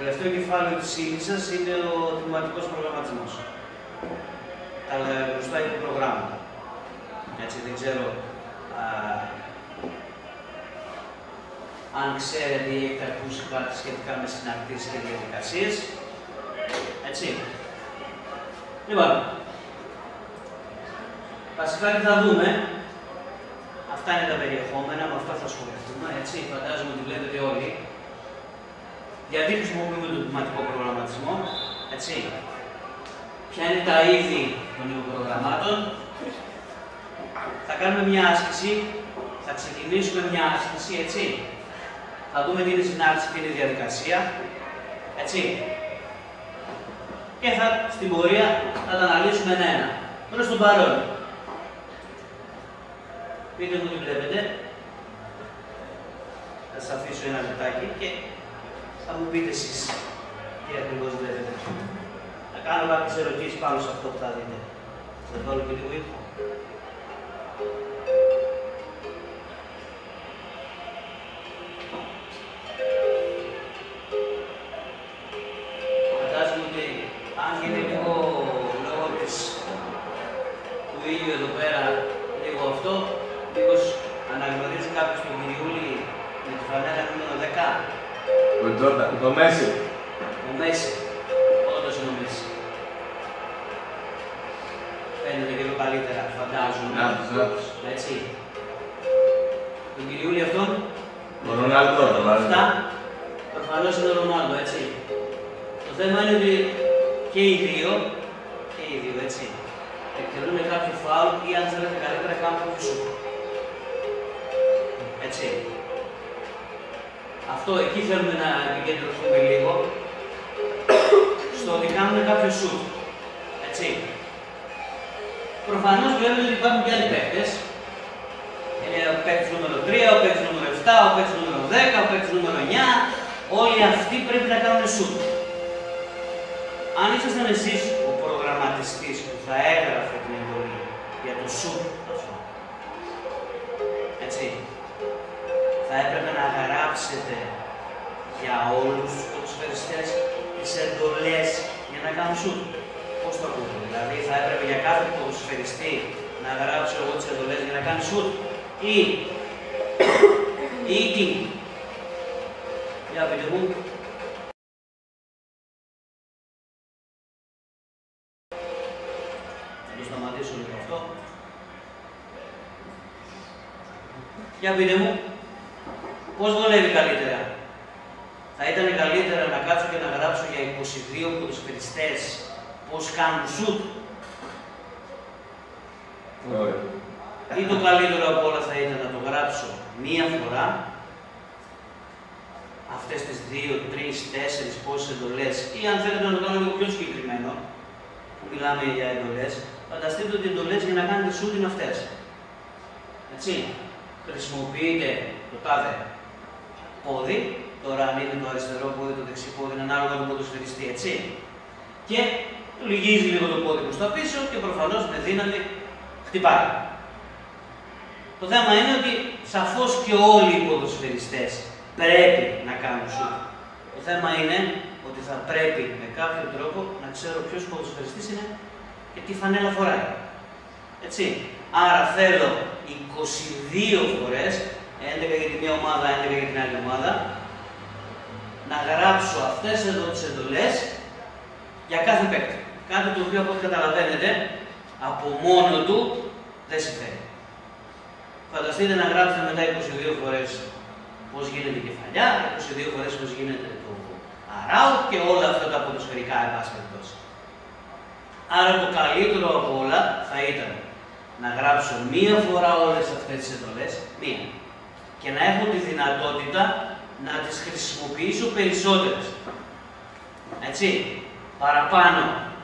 τελευταίο κεφάλαιο της ύλης σας είναι ο τμηματικός προγραμματισμός. Τα γνωστά υποπρογράμματα. Έτσι, δεν ξέρω αν ξέρετε ή έχετε ακούσει κάτι σχετικά με συναρτήσεις και διαδικασίες. Έτσι. Λοιπόν, βασικά τι θα δούμε. Αυτά είναι τα περιεχόμενα, με αυτά θα ασχοληθούμε. Έτσι, φαντάζομαι ότι βλέπετε όλοι. Γιατί χρησιμοποιούμε τον τμηματικό προγραμματισμό. Έτσι. Ποια είναι τα είδη των υποπρογραμμάτων. Θα κάνουμε μια άσκηση. Θα ξεκινήσουμε μια άσκηση, έτσι. Θα δούμε τι είναι συνάρτηση, τι είναι διαδικασία. Έτσι. Και στην πορεία θα τα αναλύσουμε ένα-ένα. Προς τον παρόν. Πείτε μου τι βλέπετε. Θα σας αφήσω ένα λεπτάκι και θα μου πείτε εσείς τι ακριβώς βλέπετε. Θα κάνω κάποιες ερωτήσεις πάνω σε αυτό που θα δείτε. Θα βάλω και λίγο ήχο. Φαντάζομαι ότι αν γίνει λίγο λόγω του ήλιου εδώ πέρα, λίγο αυτό, μήπως αναγνωρίζει κάποιος τον Κυριούλη με τη φανέλα νούμερο 10. Ο Τζόρνταν, το Μέση. Ο Μέση. Όντως είναι ο Μέση. Φαίνεται και το καλύτερα, φαντάζομαι. Έτσι. Τον Κυριούλη αυτόν. Ο Ρονάλντο. Αυτά. Προφανώς είναι ο Ρονάλντο, έτσι. Το θέμα είναι ότι και οι δύο, έτσι, εκτελούν κάποιο φάουλ ή αν θέλετε καλύτερα κάνουν κάποιο σουτ. Έτσι. Αυτό εκεί θέλουμε να επικεντρωθούμε λίγο, στο ότι κάνουμε κάποιο σουτ. Έτσι. Προφανώς βλέπετε ότι υπάρχουν και άλλοι παίκτες. Είναι ο παίκτης νούμερο 3, ο παίκτης νούμερο 7, ο παίκτης νούμερο 10, ο παίκτης νούμερο 9. Όλοι αυτοί πρέπει να κάνουν σουτ. Αν ήσασταν εσείς ο προγραμματιστής που θα έγραφε την εντολή για το σουτ αυτό, έτσι, θα έπρεπε να γράψετε για όλους τους ποδοσφαιριστές τις εντολές για να κάνουν σουτ. Πώς το ακούτε, δηλαδή θα έπρεπε για κάθε ποδοσφαιριστή να γράψω εγώ τις εντολές για να κάνει σουτ ή τι. Για πείτε μου. Θα το σταματήσω λίγο αυτό. Για πείτε μου, πώς βολεύει καλύτερα. Θα ήταν καλύτερα να κάτσω και να γράψω για 22 ποδοσφαιριστές πώς κάνουν σουτ. Ή το καλύτερο από όλα θα ήταν να το γράψω μία φορά, αυτές τις 2, 3, 4 πόσες εντολές, ή αν θέλετε να το κάνω λίγο πιο συγκεκριμένο, που μιλάμε για εντολές, φανταστείτε ότι οι εντολές για να κάνετε σουτ είναι αυτές. Έτσι. Χρησιμοποιείτε το τάδε πόδι, τώρα αν είναι το αριστερό πόδι, το δεξί πόδι, είναι ανάλογα του ποδοσφαιριστή, έτσι. Και λυγίζει λίγο το πόδι προς τα πίσω και προφανώς με δύναμη χτυπάει. Το θέμα είναι ότι σαφώς και όλοι οι ποδοσφαιριστές πρέπει να κάνουν σουτ. Το θέμα είναι ότι θα πρέπει με κάποιο τρόπο να ξέρω ποιος ποδοσφαιριστής είναι και τι φανέλα φοράει. Έτσι. Άρα θέλω 22 φορές, 11 για τη μία ομάδα, 11 για την άλλη ομάδα, να γράψω αυτές εδώ τις εντολές για κάθε παίκτη. Κάτι το οποίο, από ό,τι καταλαβαίνετε, από μόνο του δεν συμφέρει. Φανταστείτε να γράψετε μετά 22 φορές πώς γίνεται η κεφαλιά, 22 φορές πώς γίνεται το αράου και όλα αυτά τα ποδοσφαιρικά, εν πάση περιπτώσει. Άρα το καλύτερο από όλα θα ήταν να γράψω μία φορά όλες αυτές τις εντολές, μία, και να έχω τη δυνατότητα να τις χρησιμοποιήσω περισσότερες. Έτσι, παραπάνω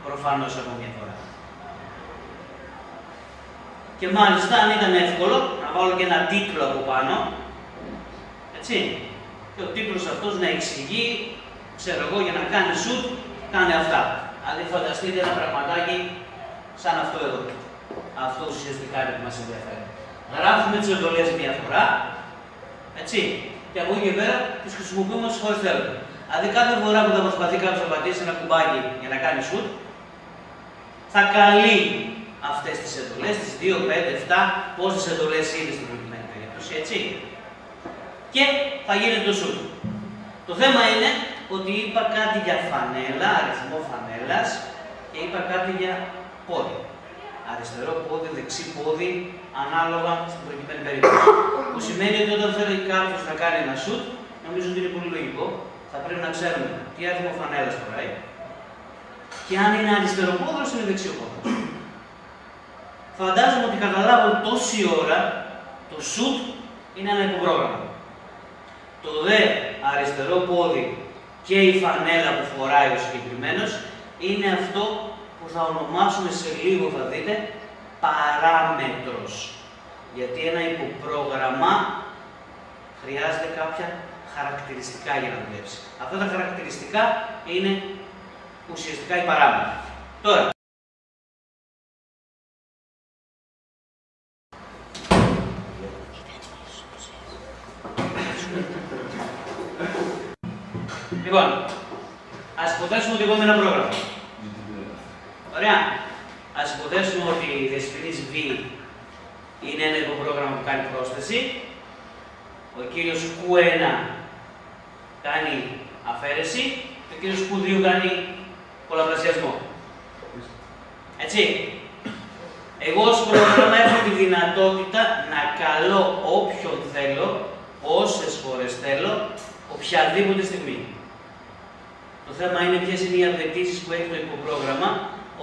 προφανώς από μία φορά. Και μάλιστα, αν ήταν εύκολο, να βάλω και ένα τίτλο από πάνω, έτσι, και ο τίτλος αυτός να εξηγεί, ξέρω εγώ, για να κάνει σουτ, κάνε αυτά. Δηλαδή, φανταστείτε ένα πραγματάκι σαν αυτό εδώ. Αυτό ουσιαστικά είναι που μας ενδιαφέρει. Γράφουμε τις εντολές μία φορά, έτσι, και από εκεί και πέρα τις χρησιμοποιούμε όσες φορές θέλουμε. Δηλαδή κάθε φορά που θα προσπαθεί κάποιος να πατήσει ένα κουμπάκι για να κάνει shoot, θα καλεί αυτές τις εντολές, τις 2, 5, 7, πόσες εντολές είναι στην προκειμένη περίπτωση, έτσι. Και θα γίνει το shoot. Το θέμα είναι ότι είπα κάτι για φανέλα, αριθμό φανέλας και είπα κάτι για πόδι. Αριστερό πόδι, δεξί πόδι, ανάλογα στην προκειμένη περίπτωση. Που σημαίνει ότι όταν θέλει κάποιος να κάνει ένα shoot, νομίζω ότι είναι πολύ λογικό, θα πρέπει να ξέρουμε τι αριθμό φανέλας φοράει και αν είναι αριστεροπόδρος ή δεξιοπόδρος. Φαντάζομαι ότι καταλάβω τόση ώρα το shoot είναι ένα υποπρόγραμμα. Το δε αριστερό πόδι και η φανέλα που φοράει ο συγκεκριμένος είναι αυτό που θα ονομάσουμε σε λίγο, θα δείτε, παράμετρος. Γιατί ένα υποπρόγραμμα χρειάζεται κάποια χαρακτηριστικά για να δουλέψει. Αυτά τα χαρακτηριστικά είναι ουσιαστικά οι παράμετροι. Τώρα, λοιπόν, ας υποθέσουμε ότι εγώ είμαι ένα πρόγραμμα. Ωραία. Ας υποθέσουμε ότι η δεσποινής V είναι ένα υποπρόγραμμα που κάνει πρόσθεση. Ο κύριος Q1 κάνει αφαίρεση και ο κύριος Q2 κάνει πολλαπλασιασμό. Έτσι. Εγώ ως πρόγραμμα έχω τη δυνατότητα να καλώ όποιον θέλω, όσες φορές θέλω, οποιαδήποτε στιγμή. Το θέμα είναι ποιες είναι οι απαιτήσεις που έχει το υποπρόγραμμα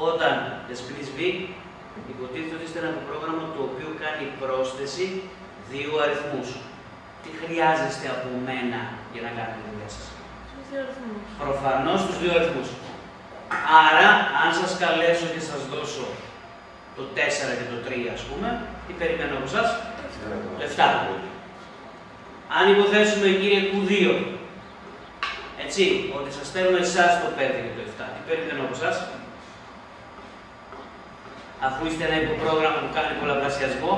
όταν δεσποινής V υποτίθεται ότι είστε ένα πρόγραμμα το οποίο κάνει πρόσθεση 2 αριθμούς. Τι χρειάζεστε από μένα για να κάνετε τη δουλειά σας? Τους 2 αριθμούς. Προφανώς τους 2 αριθμούς. Άρα, αν σας καλέσω και σας δώσω το 4 και το 3, ας πούμε, τι περιμένω από εσάς? Το 7. Αν υποθέσουμε, κύριε Q2, έτσι, ότι σας στέλνω εσάς το 5 και το 7, τι περιμένω από εσάς? Αφού είστε ένα υποπρόγραμμα που κάνει πολλαπλασιασμό.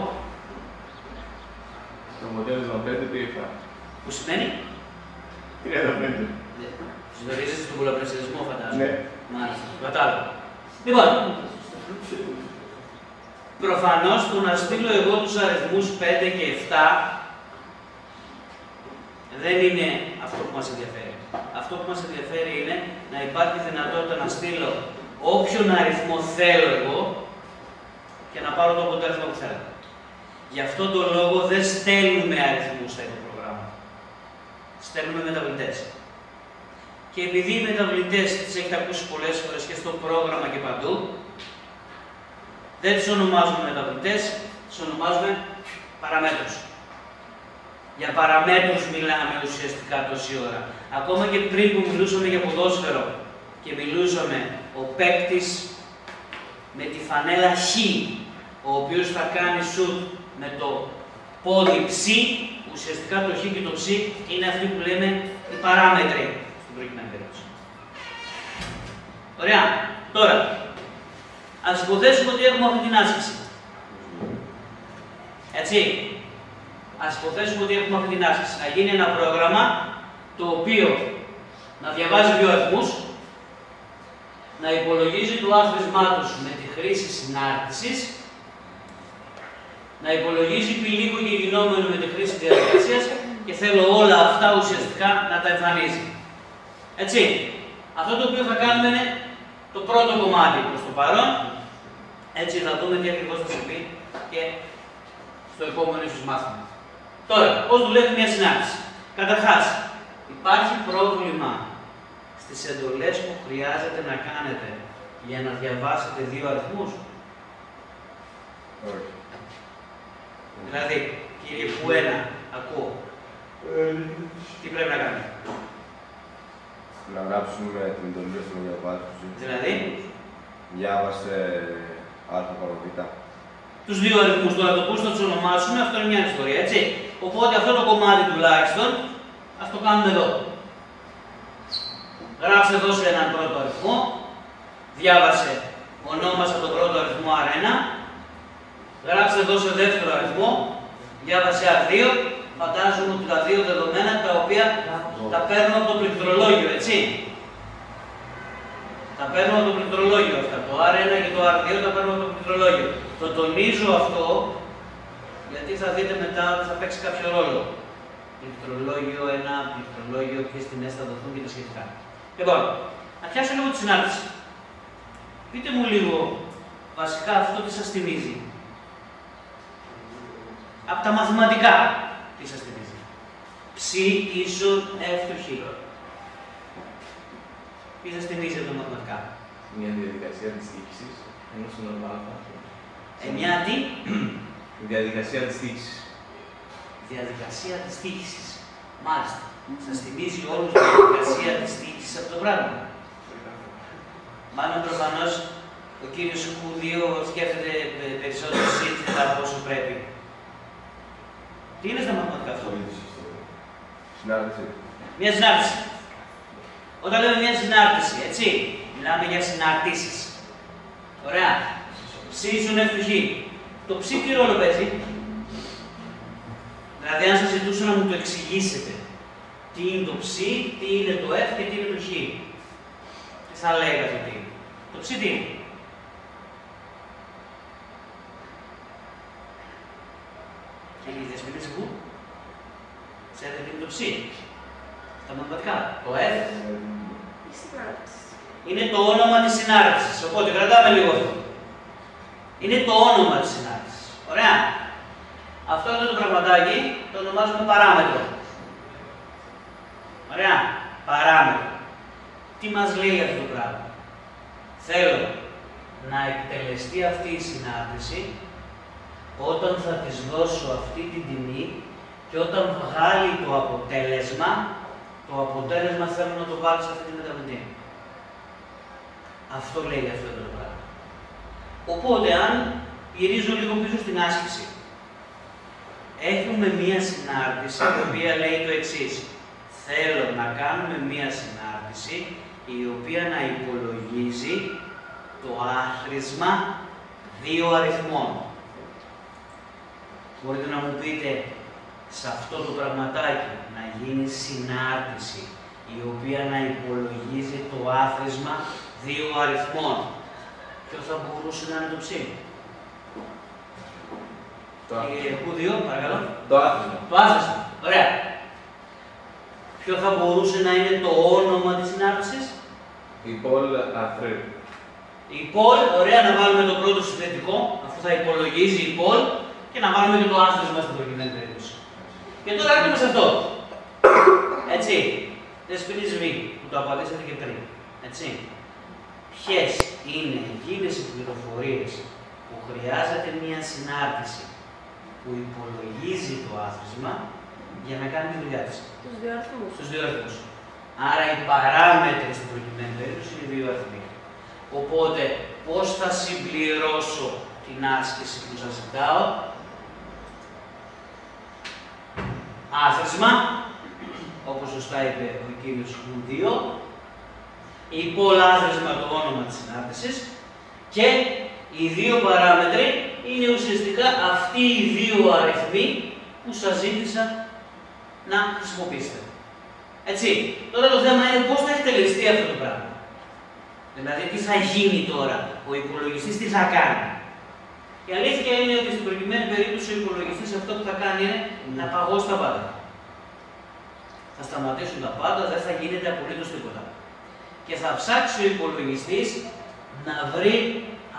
Το αποτέλεσμα 5 τι είπα? Που σημαίνει? 35. Γνωρίζετε τον πολλαπλασιασμό, φαντάζομαι. Ναι. Μάλιστα, κατάλαβα. Λοιπόν, προφανώς το να στείλω εγώ τους αριθμούς 5 και 7 δεν είναι αυτό που μας ενδιαφέρει. Αυτό που μας ενδιαφέρει είναι να υπάρχει δυνατότητα να στείλω όποιον αριθμό θέλω εγώ και να πάρω το αποτέλεσμα που θέλω. Γι' αυτό το λόγο δεν στέλνουμε αριθμούς στα υποπρογράμματα. Στέλνουμε μεταβλητές. Και επειδή οι μεταβλητές τις έχετε ακούσει πολλές φορές και στο πρόγραμμα και παντού, δεν τις ονομάζουμε μεταβλητές, τις ονομάζουμε παραμέτρους. Για παραμέτρους μιλάμε ουσιαστικά τόση ώρα. Ακόμα και πριν που μιλούσαμε για ποδόσφαιρο και μιλούσαμε ο παίκτης με τη φανέλα Χ, ο οποίος θα κάνει σουτ με το πόδι ψ, ουσιαστικά το Χ και το ψ είναι αυτοί που λέμε οι παράμετροι στην προηγούμενη περίπτωση. Ωραία. Τώρα, ας υποθέσουμε ότι έχουμε αυτή την άσκηση. Έτσι. Ας υποθέσουμε ότι έχουμε αυτή την άσκηση. Να γίνει ένα πρόγραμμα το οποίο να διαβάζει 2 αριθμούς, να υπολογίζει το άθροισμά τους με τη χρήση συνάρτησης, να υπολογίζει πηλίκο και γινόμενο με τη χρήση διαδικασίας και θέλω όλα αυτά ουσιαστικά να τα εμφανίζει. Έτσι. Αυτό το οποίο θα κάνουμε είναι το πρώτο κομμάτι προς το παρόν. Έτσι θα δούμε τι ακριβώς θα συμβεί και στο επόμενο ίσως μάθημα. Τώρα, πώς δουλεύει μια συνάρτηση? Καταρχάς, υπάρχει πρόβλημα στις εντολές που χρειάζεται να κάνετε για να διαβάσετε 2 αριθμούς? Όχι. Δηλαδή, κύριε Q1, ακούω. Τι πρέπει να κάνετε? Να γράψουμε την εντολή στην διαβάση. Δηλαδή, Διάβασε α, β. τους 2 αριθμούς τώρα το πώς θα τους ονομάσουμε, αυτό είναι μια ιστορία, έτσι. Οπότε αυτό το κομμάτι τουλάχιστον, ας το κάνουμε εδώ. Γράψε εδώ σε έναν πρώτο αριθμό, διάβασε, ονόμασα τον πρώτο αριθμό R1, γράψε εδώ σε δεύτερο αριθμό, διάβασε R2 Φαντάζομαι ότι τα δύο δεδομένα τα οποία τα παίρνω από το πληκτρολόγιο, έτσι. Τα παίρνω από το πληκτρολόγιο αυτά. Το R1 και το R2 τα παίρνω από το πληκτρολόγιο. Το τονίζω αυτό γιατί θα δείτε μετά ότι θα παίξει κάποιο ρόλο. Πληκτρολόγιο 1, πληκτρολόγιο, ποιες τιμές θα δοθούν και τα σχετικά. Λοιπόν, να πιάσω λίγο τη συνάρτηση. Πείτε μου λίγο βασικά αυτό τι σας θυμίζει. Από τα μαθηματικά, τι σας θυμίζει. Ψ ίσον F του Χ. Τι σας θυμίζει από τα μαθηματικά. Μια διαδικασία της τύχησης ενός συνόλου α. Μια τι. Η διαδικασία της τύχησης. Διαδικασία της τύχησης. Μάλιστα. Σας θυμίζει όλους τη διαδικασία της τύχησης αυτό το πράγμα. Μάλλον προφανώς ο κύριος Κούδιο σκέφτεται περισσότερο σύνθετα από όσο πρέπει. Τι είναι στα μαθηματικά αυτό. Συνάρτηση. Μια συνάρτηση. Όταν λέμε μια συνάρτηση, έτσι, μιλάμε για συναρτήσεις. Ωραία. Ψ ίσον F του Χ. Το ψ τι ρόλο παίζει. Δηλαδή, αν σας ζητούσα να μου το εξηγήσετε, τι είναι το ψ, τι είναι το F και τι είναι το Χ. Τι θα λέγατε τι είναι. Το ψ τι είναι. Έχει διασμηνήσει πού. Ξέρετε τι είναι το ψ. Στα μαθηματικά. Το F είναι το όνομα της συνάρτησης. Οπότε κρατάμε λίγο αυτό. Είναι το όνομα της συνάρτησης. Ωραία. Αυτό εδώ το πραγματάκι το ονομάζουμε παράμετρο. Ωραία. Παράμετρο. Τι μας λέει αυτό το πράγμα. Θέλω να εκτελεστεί αυτή η συνάρτηση όταν θα της δώσω αυτή την τιμή και όταν βγάλει το αποτέλεσμα θέλω να το βάλω σε αυτή τη μεταβλητή. Αυτό λέει αυτό το πράγμα. Οπότε, αν γυρίζω λίγο πίσω στην άσκηση, έχουμε μία συνάρτηση η οποία λέει το εξής. Θέλω να κάνουμε μία συνάρτηση η οποία να υπολογίζει το άθροισμα δύο αριθμών. Μπορείτε να μου πείτε σε αυτό το πραγματάκι να γίνει συνάρτηση η οποία να υπολογίζει το άθροισμα δύο αριθμών. Ποιο θα μπορούσε να είναι το ψ. Κούδιο, παρακαλώ. Το άθροισμα. Το άθροισμα. Ωραία. Ποιο θα μπορούσε να είναι το όνομα της συνάρτησης. Η πόλ αθρίου. Η πόλ, ωραία, να βάλουμε το πρώτο συνθετικό, αφού θα υπολογίζει η πόλ, και να βάλουμε και το άθροισμα στην προκειμένη περίπτωση. Και τώρα έρχομαι σε αυτό. Έτσι. Δεσποινής Β, που το απαντήσατε και πριν. Έτσι. Ποιες είναι εκείνες οι πληροφορίες που χρειάζεται μία συνάρτηση που υπολογίζει το άθροισμα για να κάνει τη δουλειά της. Τους δύο αριθμούς. Στους δύο αριθμούς. Άρα οι παράμετροι στην προκειμένη περίπτωση είναι δύο αριθμοί. Οπότε, πώς θα συμπληρώσω την άσκηση που σας ζητάω. Άθροισμα, όπως σωστά είπε ο κύριος Κούδιο, υπολάθροισμα το όνομα της συνάρτησης και οι δύο παράμετροι είναι ουσιαστικά αυτοί οι δύο αριθμοί που σας ζήτησα να χρησιμοποιήσετε. Έτσι. Τώρα το θέμα είναι πώς θα εκτελεστεί αυτό το πράγμα. Δηλαδή, τι θα γίνει τώρα, ο υπολογιστής τι θα κάνει. Η αλήθεια είναι ότι στην προκειμένη περίπτωση ο υπολογιστής αυτό που θα κάνει είναι να παγώσει τα πάντα. Θα σταματήσουν τα πάντα, δεν θα γίνεται απολύτως τίποτα. Και θα ψάξει ο υπολογιστής να βρει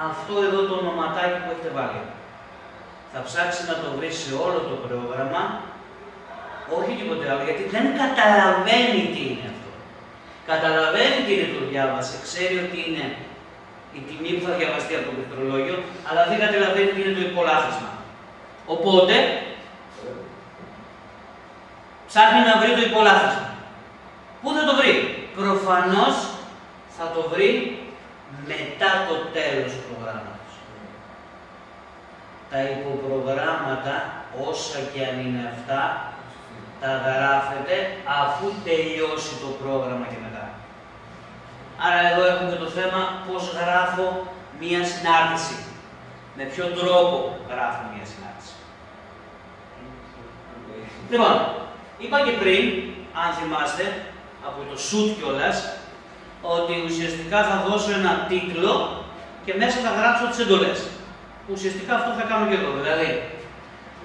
αυτό εδώ το ονοματάκι που έχετε βάλει. Θα ψάξει να το βρει σε όλο το πρόγραμμα, όχι τίποτε άλλο, γιατί δεν καταλαβαίνει τι είναι αυτό. Καταλαβαίνει τι είναι το διάβασε, ξέρει ότι είναι η τιμή που θα διαβαστεί από το πληκτρολόγιο, αλλά δεν καταλαβαίνει τι είναι το υπολάθροισμα. Οπότε, ψάχνει να βρει το υπολάθροισμα. Πού θα το βρει? Προφανώς θα το βρει μετά το τέλος του προγράμματος. Τα υποπρογράμματα, όσα και αν είναι αυτά, τα γράφετε αφού τελειώσει το πρόγραμμα και μετά. Άρα εδώ έχουμε το θέμα πώς γράφω μία συνάρτηση. Με ποιο τρόπο γράφω μία συνάρτηση. Λοιπόν, είπα και πριν, αν θυμάστε, από το shoot κιόλας, ότι ουσιαστικά θα δώσω ένα τίτλο και μέσα θα γράψω τις εντολές. Ουσιαστικά αυτό θα κάνω και εδώ. Δηλαδή,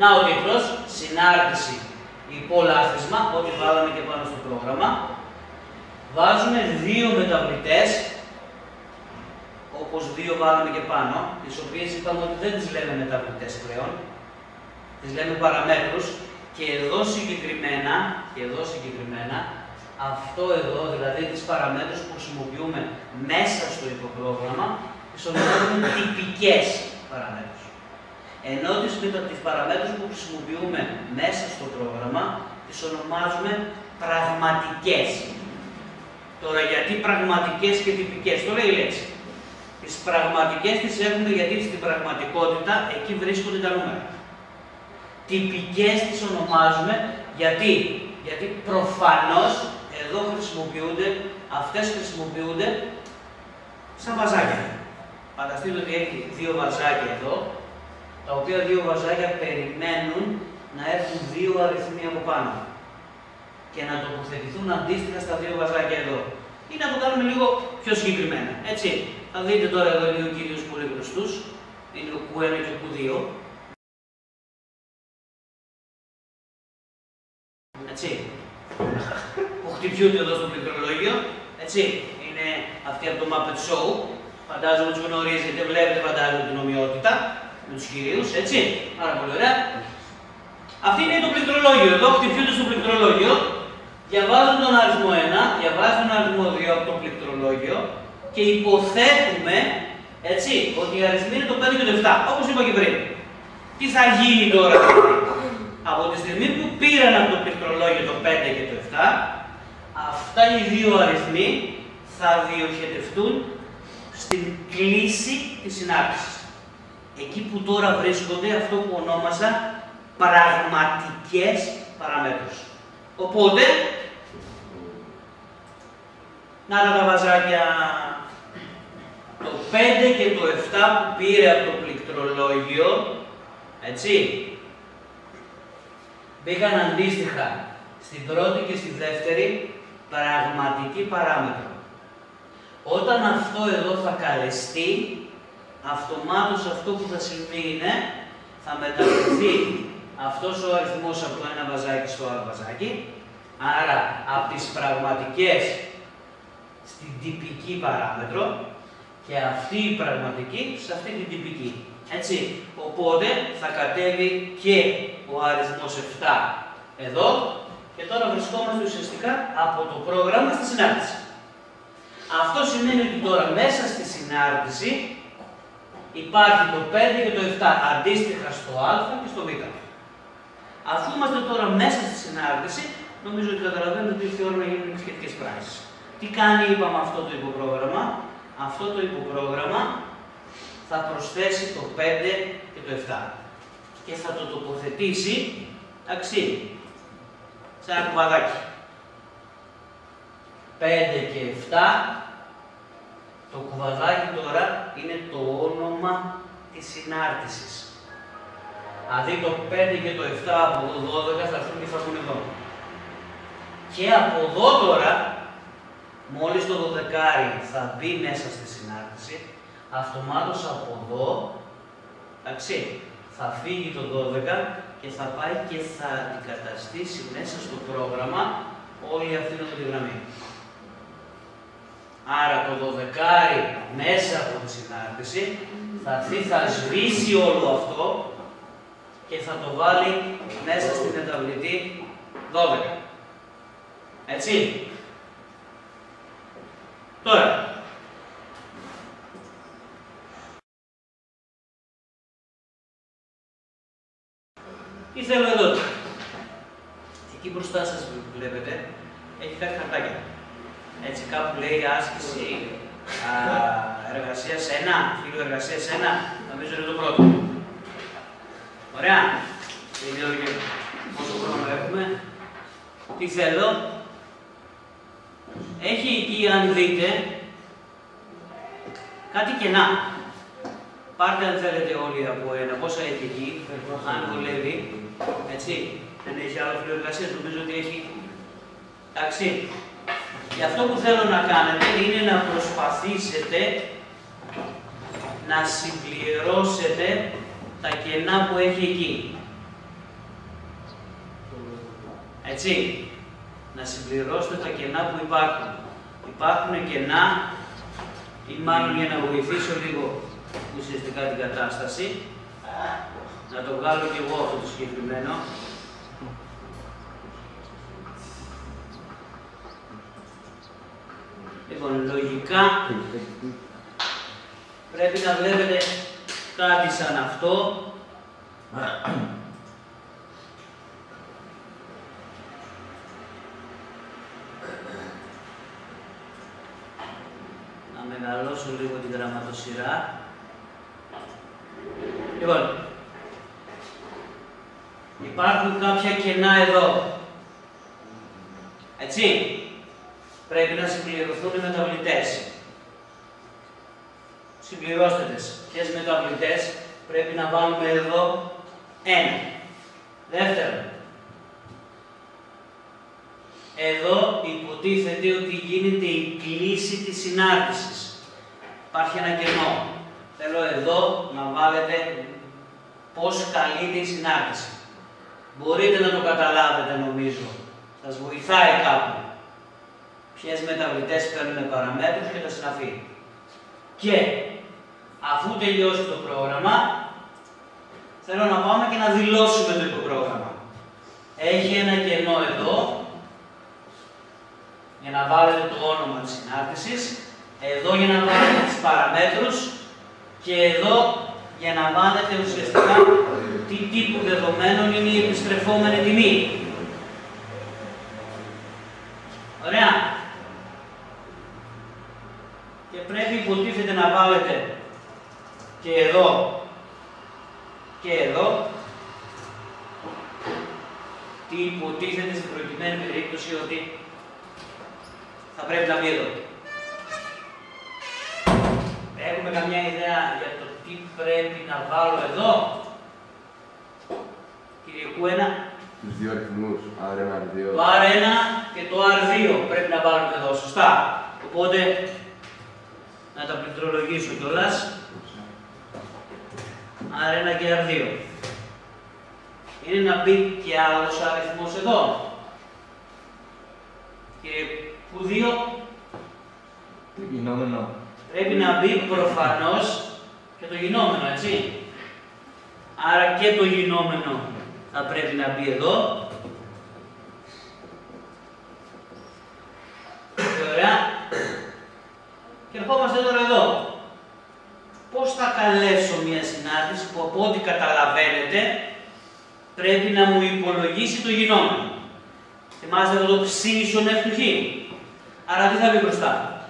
να ο τίτλος, συνάρτηση, υπολάθισμα, ό,τι βάλαμε και πάνω στο πρόγραμμα. Βάζουμε δύο μεταβλητές, όπως δύο βάλαμε και πάνω, τις οποίες είπαμε ότι δεν τις λέμε μεταβλητές πλέον, τις λέμε παραμέτρους, και εδώ συγκεκριμένα, αυτό εδώ, δηλαδή τις παραμέτρους που χρησιμοποιούμε μέσα στο υποπρόγραμμα, τις ονομάζουμε τυπικές παραμέτρους. Ενώ τις παραμέτρους που χρησιμοποιούμε μέσα στο πρόγραμμα, τις ονομάζουμε πραγματικές. Τώρα, γιατί πραγματικές και τυπικές, το λέει η λέξη. Τις πραγματικές τις έχουμε γιατί στην πραγματικότητα εκεί βρίσκονται τα νούμερα. Τυπικές τις ονομάζουμε γιατί προφανώς εδώ αυτές χρησιμοποιούνται σαν βαζάκια. Φανταστείτε ότι έχει δύο βαζάκια εδώ, τα οποία δύο βαζάκια περιμένουν να έχουν δύο αριθμοί από πάνω και να τοποθετηθούν αντίστοιχα στα δύο βαζάκια εδώ. Ή να το κάνουμε λίγο πιο συγκεκριμένα. Έτσι. Θα δείτε τώρα εδώ δύο κυρίους πολύ γνωστούς. Είναι ο Q1 και ο Q2. Έτσι. Που χτυπιούνται εδώ στο πληκτρολόγιο. Έτσι. Είναι αυτοί από το Muppet Show. Φαντάζομαι τους γνωρίζετε, βλέπετε φαντάζομαι την ομοιότητα με τους κυρίους. Έτσι. Πάρα πολύ ωραία. Αυτή είναι το πληκτρολόγιο. Εδώ χτυπιούνται στο πληκτρολόγιο. Διαβάζουν τον αριθμό 1, διαβάζουν τον αριθμό 2 από το πληκτρολόγιο και υποθέτουμε έτσι, ότι οι αριθμοί είναι το 5 και το 7, όπως είπα και πριν. Τι θα γίνει τώρα, από τη στιγμή που πήραν από το πληκτρολόγιο το 5 και το 7, αυτά οι δύο αριθμοί θα διοχετευτούν στην κλίση της συνάρτησης. Εκεί που τώρα βρίσκονται αυτό που ονόμασα πραγματικές παραμέτρους. Οπότε, να τα βαζάκια, το 5 και το 7 που πήρε από το πληκτρολόγιο, έτσι, μπήκαν αντίστοιχα στην πρώτη και στη δεύτερη πραγματική παράμετρο. Όταν αυτό εδώ θα καλεστεί, αυτομάτως αυτό που θα συμβεί είναι, θα μεταφερθεί αυτός ο αριθμός από το ένα βαζάκι στο άλλο βαζάκι, άρα από τις πραγματικές στην τυπική παράμετρο και αυτή η πραγματική σε αυτή την τυπική. Έτσι, οπότε θα κατέβει και ο αριθμός 7 εδώ και τώρα βρισκόμαστε ουσιαστικά από το πρόγραμμα στη συνάρτηση. Αυτό σημαίνει ότι τώρα μέσα στη συνάρτηση υπάρχει το 5 και το 7 αντίστοιχα στο α και στο β. Αφού είμαστε τώρα μέσα στη συνάρτηση, νομίζω ότι καταλαβαίνετε ότι ήρθε η ώρα να γίνουν σχετικές πράξεις. Τι κάνει, είπαμε, αυτό το υποπρόγραμμα? Αυτό το υποπρόγραμμα θα προσθέσει το 5 και το 7 και θα το τοποθετήσει, εντάξει, σε ένα κουβαδάκι. 5 και 7, το κουβαδάκι τώρα είναι το όνομα της συνάρτησης. Δηλαδή το 5 και το 7 από το 12 θα έρθουν και θα βγουν εδώ. Και από εδώ τώρα, μόλις το 12 θα μπει μέσα στη συνάρτηση, αυτομάτως από εδώ, εντάξει, θα φύγει το 12 και θα πάει και θα αντικαταστήσει μέσα στο πρόγραμμα όλη αυτή εδώ τη γραμμή. Άρα το 12 μέσα από τη συνάρτηση θα έρθει, θα σβήσει όλο αυτό και θα το βάλει μέσα στη μεταβλητή 12. Έτσι. Τώρα, τι θέλω εδώ. Εκεί μπροστά σας βλέπετε, έχει κάτι χαρτάκια. Έτσι, κάπου λέει άσκηση, εργασία 1, φύλλο εργασία 1, νομίζω είναι το πρώτο. Ωραία. Δεν ξέρω και πόσο χρόνο έχουμε. Τι θέλω. Έχει εκεί, αν δείτε, κάτι κενά. Πάρτε αν θέλετε όλοι από ένα, πόσα έχει εκεί, αν βολεύει, έτσι. Δεν έχει άλλο φύλλο εργασίας, νομίζω ότι έχει. Εντάξει. Και αυτό που θέλω να κάνετε είναι να προσπαθήσετε να συμπληρώσετε τα κενά που έχει εκεί. Έτσι. Να συμπληρώσετε τα κενά που υπάρχουν. Υπάρχουν κενά, ή μάλλον για να βοηθήσω λίγο ουσιαστικά την κατάσταση, να το βγάλω και εγώ αυτό το συγκεκριμένο. Λοιπόν, λογικά πρέπει να βλέπετε κάτι σαν αυτό. Να μεγαλώσω λίγο την γραμματοσυρά. Λοιπόν, υπάρχουν κάποια κενά εδώ. Έτσι. Πρέπει να συμπληρωθούν οι μεταβλητές. Συμπληρώστε τις. Ποιες μεταβλητές πρέπει να βάλουμε εδώ? 1. Δεύτερον, εδώ υποτίθεται ότι γίνεται η κλίση της συνάρτησης. Υπάρχει ένα κενό. Θέλω εδώ να βάλετε πώς καλείται η συνάρτηση. Μπορείτε να το καταλάβετε νομίζω. Σας βοηθάει κάπου. Ποιες μεταβλητές παίρνουν παραμέτρους και τα συναφή. Και αφού τελειώσει το πρόγραμμα, θέλω να πάμε και να δηλώσουμε το υποπρόγραμμα. Έχει ένα κενό εδώ, για να βάλετε το όνομα της συνάρτησης, εδώ για να βάλετε τις παραμέτρους και εδώ για να βάλετε ουσιαστικά τι τύπου δεδομένων είναι η επιστρεφόμενη τιμή. Ωραία. Και πρέπει υποτίθεται να βάλετε και εδώ και εδώ τι υποτίθεται στην προκειμένη περίπτωση ότι θα πρέπει να μπει εδώ. Έχουμε καμιά ιδέα για το τι πρέπει να βάλω εδώ? Κύριε Κούενα. Τους δύο αριθμούς, R1, R2. Το R1 και το R2 πρέπει να βάλουμε εδώ, σωστά. Οπότε, να τα πληκτρολογήσω κιόλας. R1 και R2. Είναι να μπει και άλλος αριθμός εδώ. Κύριε Κούδιο. Το γινόμενο. Πρέπει να μπει προφανώς και το γινόμενο, έτσι. Άρα και το γινόμενο θα πρέπει να μπει εδώ. Και ωραία. Και ερχόμαστε τώρα εδώ. Πώς θα καλέσω μια συνάρτηση που από ό,τι καταλαβαίνετε πρέπει να μου υπολογίσει το γινόμενο. Θυμάστε εδώ το ψήσιον F του G. Άρα τι θα μπει μπροστά?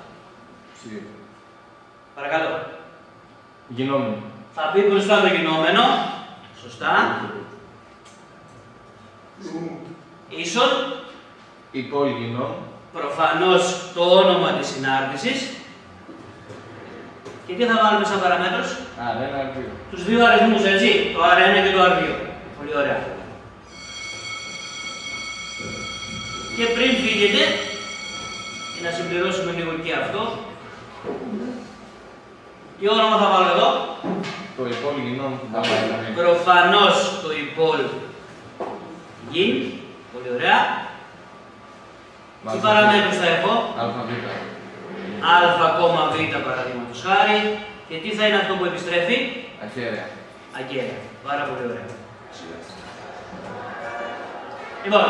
Ψή. Παρακαλώ. Γινόμενο. Θα μπει μπροστά το γινόμενο. Σωστά. Ίσον. Υπόλοιπο. Προφανώς το όνομα της συνάρτησης. Και τι θα βάλουμε σαν παραμέτρους? R1, R2. Τους δύο αριθμούς, έτσι. Το R1 και το R2. Πολύ ωραία. Και πριν φύγετε, για να συμπληρώσουμε λίγο και αυτό, τι όνομα θα βάλω εδώ? Το υπόλοιπο γινόμενο που θα βάλουμε. Προφανώς το υπόλοιπο γιν. Πολύ ωραία. Τι παραμέτρους θα έχω? ΑΒ. Α, Β παραδείγματος χάρη. Και τι θα είναι αυτό που επιστρέφει? Ακέραια. Ακέραια. Πάρα πολύ ωραία. Λοιπόν,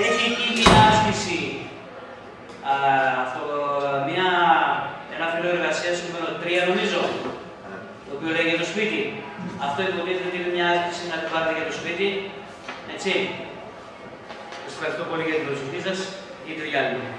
έχει εκεί μια άσκηση, ένα φύλλο εργασίας νούμερο 3 νομίζω, το οποίο λέγεται το σπίτι. Αυτό υποτίθεται ότι είναι μια άσκηση να την πάρετε για το σπίτι. Έτσι. Σας ευχαριστώ πολύ για την προσοχή σας. Ή το διάλειμμα.